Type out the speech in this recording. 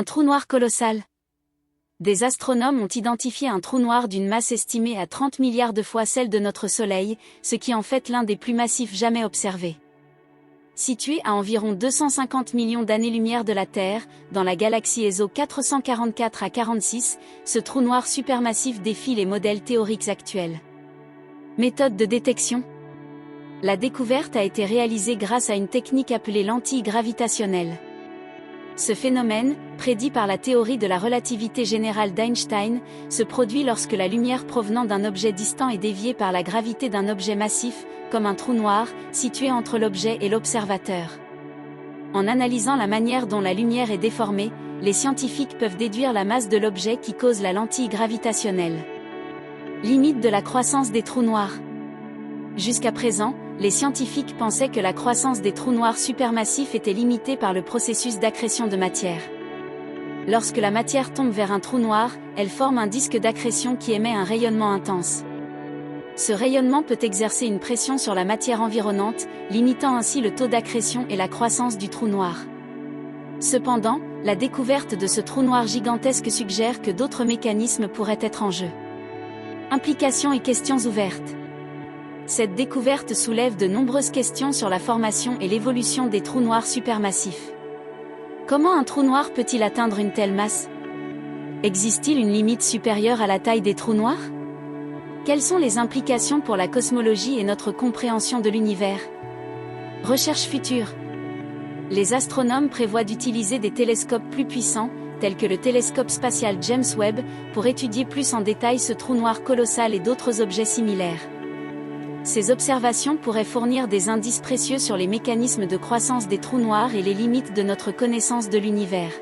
Un trou noir colossal. Des astronomes ont identifié un trou noir d'une masse estimée à 30 milliards de fois celle de notre Soleil, ce qui en fait l'un des plus massifs jamais observés. Situé à environ 250 millions d'années-lumière de la Terre, dans la galaxie ESO 444 à 46, ce trou noir supermassif défie les modèles théoriques actuels. Méthode de détection. La découverte a été réalisée grâce à une technique appelée lentille gravitationnelle. Ce phénomène, prédit par la théorie de la relativité générale d'Einstein, se produit lorsque la lumière provenant d'un objet distant est déviée par la gravité d'un objet massif, comme un trou noir, situé entre l'objet et l'observateur. En analysant la manière dont la lumière est déformée, les scientifiques peuvent déduire la masse de l'objet qui cause la lentille gravitationnelle. Limite de la croissance des trous noirs. Jusqu'à présent, les scientifiques pensaient que la croissance des trous noirs supermassifs était limitée par le processus d'accrétion de matière. Lorsque la matière tombe vers un trou noir, elle forme un disque d'accrétion qui émet un rayonnement intense. Ce rayonnement peut exercer une pression sur la matière environnante, limitant ainsi le taux d'accrétion et la croissance du trou noir. Cependant, la découverte de ce trou noir gigantesque suggère que d'autres mécanismes pourraient être en jeu. Implications et questions ouvertes. Cette découverte soulève de nombreuses questions sur la formation et l'évolution des trous noirs supermassifs. Comment un trou noir peut-il atteindre une telle masse? Existe-t-il une limite supérieure à la taille des trous noirs? Quelles sont les implications pour la cosmologie et notre compréhension de l'univers? Recherche future. Les astronomes prévoient d'utiliser des télescopes plus puissants, tels que le télescope spatial James Webb, pour étudier plus en détail ce trou noir colossal et d'autres objets similaires. Ces observations pourraient fournir des indices précieux sur les mécanismes de croissance des trous noirs et les limites de notre connaissance de l'univers.